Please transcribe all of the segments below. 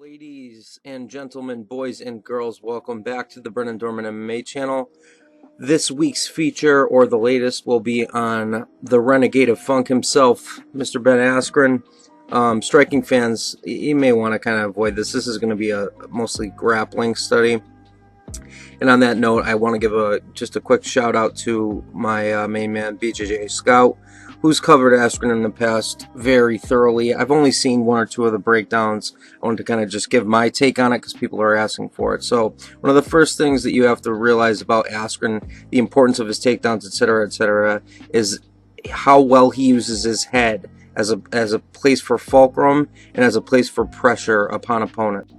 Ladies and gentlemen, boys and girls, welcome back to the Brennan Dorman MMA channel. This week's feature, or the latest, will be on the renegade of funk himself, Mr. Ben Askren. Striking fans, you may want to kind of avoid this. This is going to be a mostly grappling study. And on that note, I want to give just a quick shout out to my main man, BJJ Scout, who's covered Askren in the past very thoroughly. I've only seen one or two of the breakdowns. I wanted to kind of just give my take on it because people are asking for it. So one of the first things that you have to realize about Askren, the importance of his takedowns, etc., is how well he uses his head as a place for fulcrum and as a place for pressure upon opponent.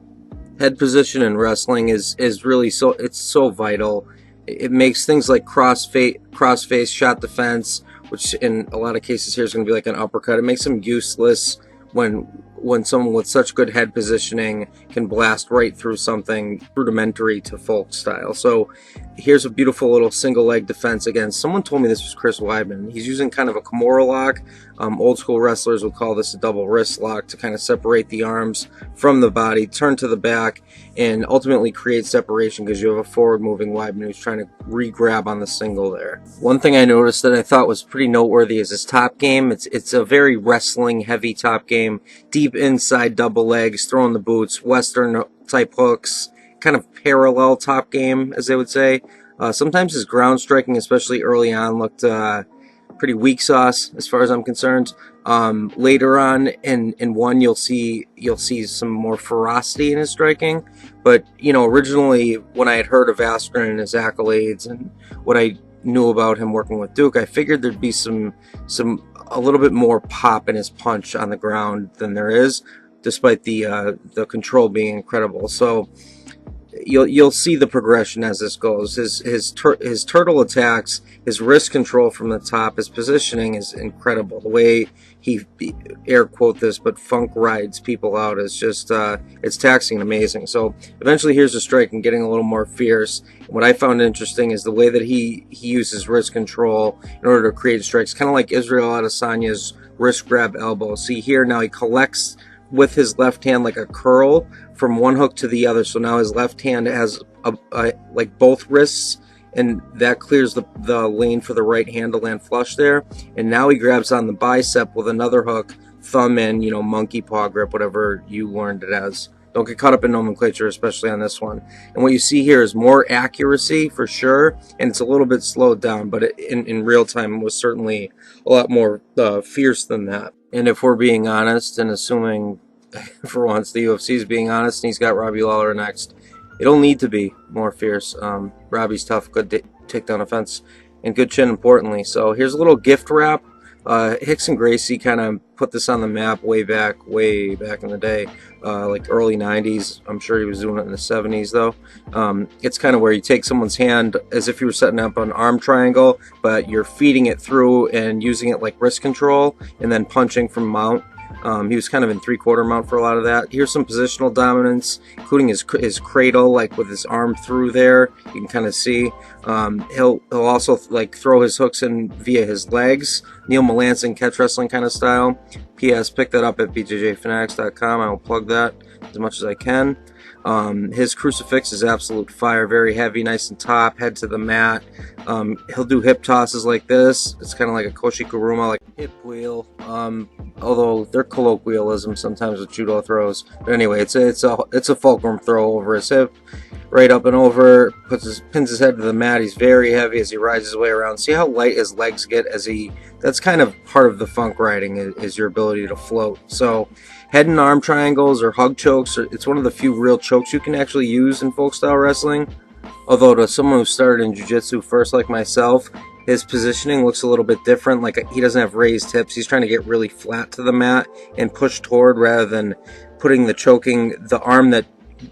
Head position in wrestling is really so vital. It makes things like cross face shot defense, which in a lot of cases here is going to be like an uppercut. It makes them useless when someone with such good head positioning can blast right through something rudimentary to folk style. So here's a beautiful little single leg defense against, someone told me this was Chris Weidman. He's using kind of a Kimura lock. Old school wrestlers would call this a double wrist lock to kind of separate the arms from the body, turn to the back, and ultimately create separation because you have a forward moving Weidman who's trying to re-grab on the single there. One thing I noticed that I thought was pretty noteworthy is his top game. It's a very wrestling heavy top game, deep inside double legs, throwing the boots, western type hooks, kind of parallel top game, as they would say. Sometimes his ground striking, especially early on, looked pretty weak sauce as far as I'm concerned. Later on in one, you'll see some more ferocity in his striking. But originally when I had heard of Askren and his accolades and what I knew about him working with Duke, I figured there'd be a little bit more pop in his punch on the ground than there is, despite the control being incredible. So you'll see the progression as this goes. His turtle attacks, his wrist control from the top, his positioning is incredible. The way he air quote this, but funk rides people out is just it's taxing and amazing. So eventually here's the strike and getting a little more fierce. And what I found interesting is the way that he uses wrist control in order to create strikes, kind of like Israel Adesanya's wrist grab elbow. See here, now he collects with his left hand like a curl from one hook to the other. So now his left hand has like both wrists, and that clears the lane for the right hand to land flush there. And now he grabs on the bicep with another hook, thumb in, monkey paw grip, whatever you learned it as. Don't get caught up in nomenclature, especially on this one. And what you see here is more accuracy for sure, and it's a little bit slowed down, but in real time it was certainly a lot more fierce than that. And if we're being honest, and assuming for once the UFC is being honest, and he's got Robbie Lawler next, it'll need to be more fierce. Robbie's tough, good takedown offense, and good chin importantly. So here's a little gift wrap. Rickson Gracie kind of put this on the map way back in the day, like early 90s. I'm sure he was doing it in the 70s though. It's kind of where you take someone's hand as if you were setting up an arm triangle, but you're feeding it through and using it like wrist control and then punching from mount. He was kind of in three-quarter mount for a lot of that. Here's some positional dominance, including his cradle, like with his arm through there. You can kind of see. He'll also like throw his hooks in via his legs. Neil Melanson catch wrestling kind of style. P.S. Pick that up at bjjfanatics.com. I will plug that as much as I can. His crucifix is absolute fire, very heavy, nice and top, head to the mat. He'll do hip tosses like this. It's kind of like a Koshi Kuruma, like hip wheel. Although they're colloquialisms sometimes with judo throws. But anyway, it's a fulcrum throw over his hip, right up and over. Pins his head to the mat. He's very heavy as he rides his way around. See how light his legs get as that's kind of part of the funk riding is your ability to float. So head and arm triangles or hug chokes, it's one of the few real chokes you can actually use in folk style wrestling. Although to someone who started in jiu-jitsu first like myself, his positioning looks a little bit different. Like he doesn't have raised hips. He's trying to get really flat to the mat and push toward rather than putting the arm that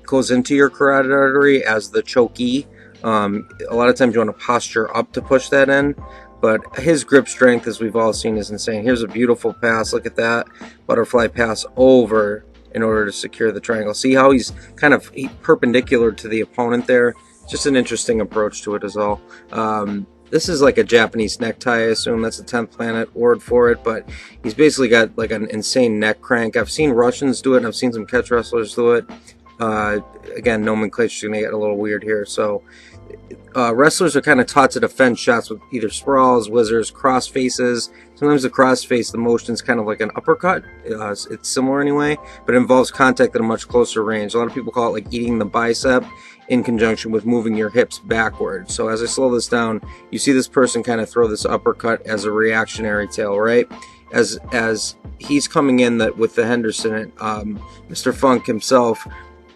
goes into your carotid artery as the chokey. A lot of times you want to posture up to push that in. But his grip strength, as we've all seen, is insane. Here's a beautiful pass. Look at that. Butterfly pass over in order to secure the triangle. See how he's kind of perpendicular to the opponent there? Just an interesting approach to it is all. this is like a Japanese necktie, I assume that's the 10th planet word for it, but he's basically got like an insane neck crank. I've seen Russians do it, and I've seen some catch wrestlers do it. Again, nomenclature's gonna get a little weird here. So wrestlers are kind of taught to defend shots with either sprawls, whizzers, cross faces. Sometimes the cross face, the motion's kind of like an uppercut. It's similar anyway, but it involves contact at a much closer range. A lot of people call it like eating the bicep in conjunction with moving your hips backward. So as I slow this down, you see this person kind of throw this uppercut as a reactionary tail, right? As he's coming in with the Henderson, Mr. Funk himself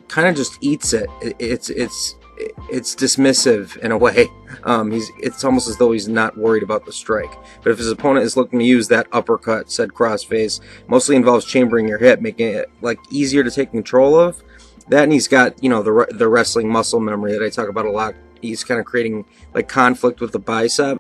kind of just eats it. It's dismissive in a way. It's almost as though he's not worried about the strike. But if his opponent is looking to use that uppercut, said crossface, mostly involves chambering your hip, making it like easier to take control of. That, and he's got, you know, the wrestling muscle memory that I talk about a lot. He's kind of creating like conflict with the bicep.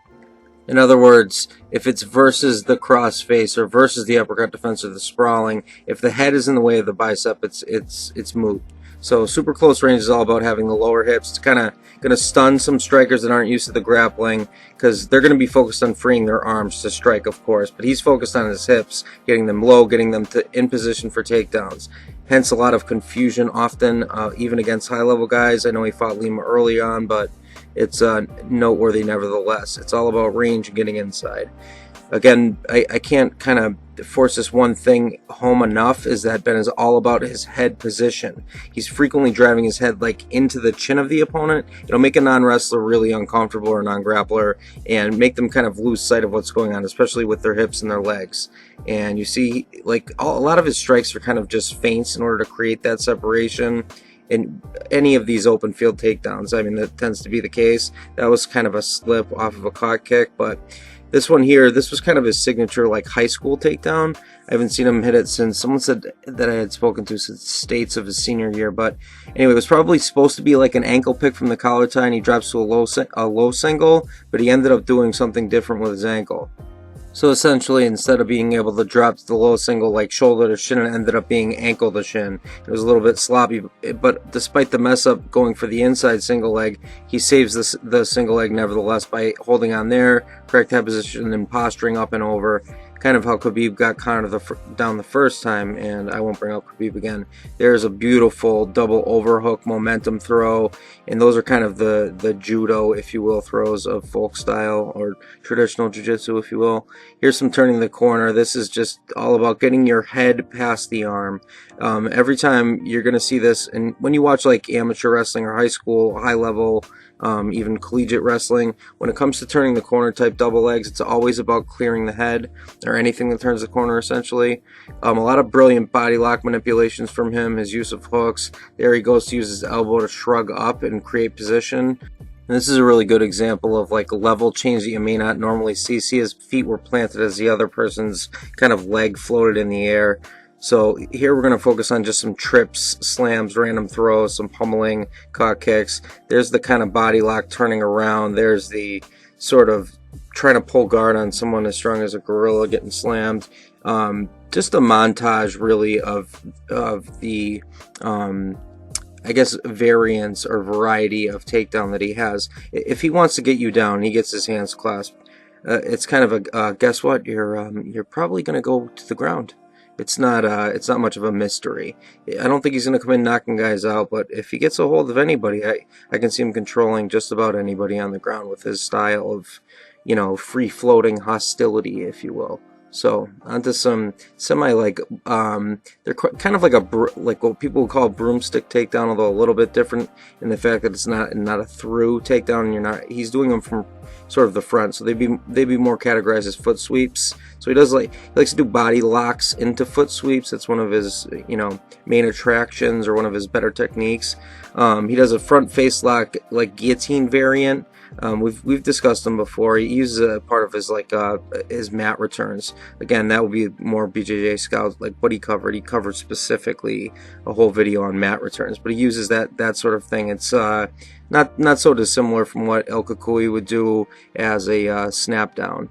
In other words, if it's versus the crossface or versus the uppercut defense or the sprawling, if the head is in the way of the bicep, it's moot. So super close range is all about having the lower hips. It's kind of going to stun some strikers that aren't used to the grappling, because they're going to be focused on freeing their arms to strike, of course. But he's focused on his hips, getting them low, getting them in position for takedowns. Hence a lot of confusion often, even against high-level guys. I know he fought Lima early on, but it's noteworthy nevertheless. It's all about range and getting inside. Again, I can't kind of force this one thing home enough, is that Ben is all about his head position. He's frequently driving his head like into the chin of the opponent. It'll make a non-wrestler really uncomfortable, or a non-grappler, and make them kind of lose sight of what's going on, especially with their hips and their legs. And you see, like, a lot of his strikes are kind of just feints in order to create that separation. In any of these open field takedowns, I mean, that tends to be the case. That was kind of a slip off of a caught kick, but this one here, this was kind of his signature, like, high school takedown. I haven't seen him hit it since, someone said that I had spoken to, since states of his senior year. But anyway, it was probably supposed to be like an ankle pick from the collar tie, and he drops to a low single, but he ended up doing something different with his ankle. So essentially, instead of being able to drop to the low single like shoulder to shin, it ended up being ankle to shin. It was a little bit sloppy, but despite the mess up going for the inside single leg, he saves the single leg nevertheless by holding on there, correct head position, and posturing up and over. Kind of how Khabib got Conor down the first time, and I won't bring up Khabib again. There's a beautiful double overhook momentum throw, and those are kind of the judo, if you will, throws of folk style, or traditional jiu-jitsu, if you will. Here's some turning the corner. This is just all about getting your head past the arm. Every time you're going to see this, and when you watch like amateur wrestling or high school, high level, even collegiate wrestling, when it comes to turning the corner type double legs, it's always about clearing the head, or anything that turns the corner, essentially. A lot of brilliant body lock manipulations from him, his use of hooks. There he goes to use his elbow to shrug up and create position. And this is a really good example of like a level change that you may not normally see. See, his feet were planted as the other person's kind of leg floated in the air. So here we're going to focus on just some trips, slams, random throws, some pummeling, caught kicks. There's the kind of body lock turning around. There's the sort of trying to pull guard on someone as strong as a gorilla getting slammed. Just a montage really of the I guess variance or variety of takedown that he has. If he wants to get you down, he gets his hands clasped. It's kind of a guess what, you're probably going to go to the ground. It's not much of a mystery. I don't think he's going to come in knocking guys out, but if he gets a hold of anybody, I can see him controlling just about anybody on the ground with his style of, you know, free-floating hostility, if you will. So onto some semi like they're kind of like like what people would call broomstick takedown, although a little bit different in the fact that it's not a through takedown. And he's doing them from sort of the front, so they'd be more categorized as foot sweeps. So he likes to do body locks into foot sweeps. That's one of his, you know, main attractions, or one of his better techniques. He does a front face lock like guillotine variant. We've discussed them before. He uses a part of his his mat returns. Again, that would be more BJJ Scout, like what he covered. He covered specifically a whole video on mat returns, but he uses that sort of thing. It's not so dissimilar from what El Kakui would do as a snap down.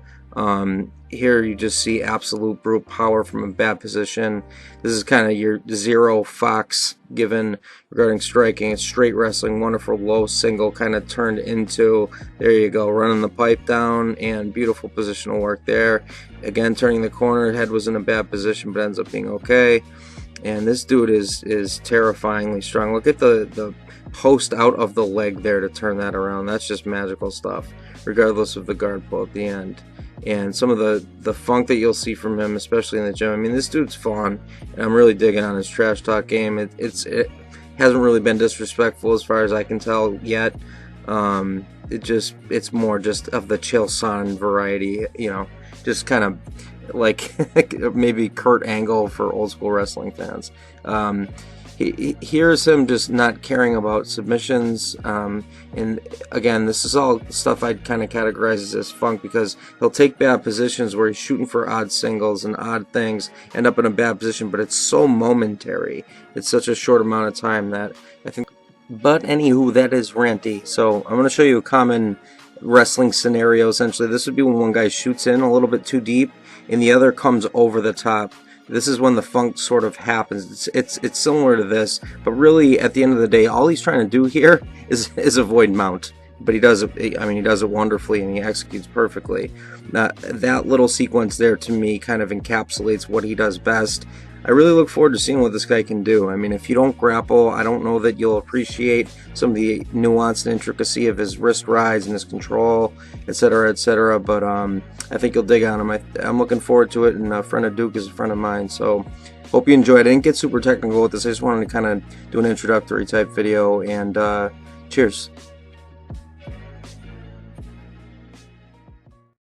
here you just see absolute brute power from a bad position. This is kind of your zero Fox given regarding striking. It's straight wrestling, wonderful low single kind of turned into, there you go, running the pipe down, and beautiful positional work there. Again, turning the corner, head was in a bad position but ends up being okay. And this dude is terrifyingly strong. Look at the post out of the leg there to turn that around. That's just magical stuff, regardless of the guard pull at the end. And some of the funk that you'll see from him, especially in the gym. I mean, this dude's fun, and I'm really digging on his trash talk game. It hasn't really been disrespectful as far as I can tell yet. It's more just of the chill son variety, you know, just kind of like maybe Kurt Angle for old school wrestling fans. Here's him just not caring about submissions, and again, this is all stuff I'd kind of categorize as funk, because he'll take bad positions where he's shooting for odd singles and odd things, end up in a bad position, but it's so momentary. It's such a short amount of time that I think. But anywho, that is ranty. So I'm going to show you a common wrestling scenario. Essentially, this would be when one guy shoots in a little bit too deep and the other comes over the top. This is when the funk sort of happens. It's similar to this, but really at the end of the day, all he's trying to do here is avoid mount. But he does it. I mean, he does it wonderfully, and he executes perfectly. That little sequence there, to me, kind of encapsulates what he does best. I really look forward to seeing what this guy can do. I mean, if you don't grapple, I don't know that you'll appreciate some of the nuance and intricacy of his wrist rides and his control, etc., etc. But I think you'll dig on him. I'm looking forward to it, and a friend of Duke is a friend of mine. So hope you enjoyed. I didn't get super technical with this. I just wanted to kind of do an introductory type video, and cheers.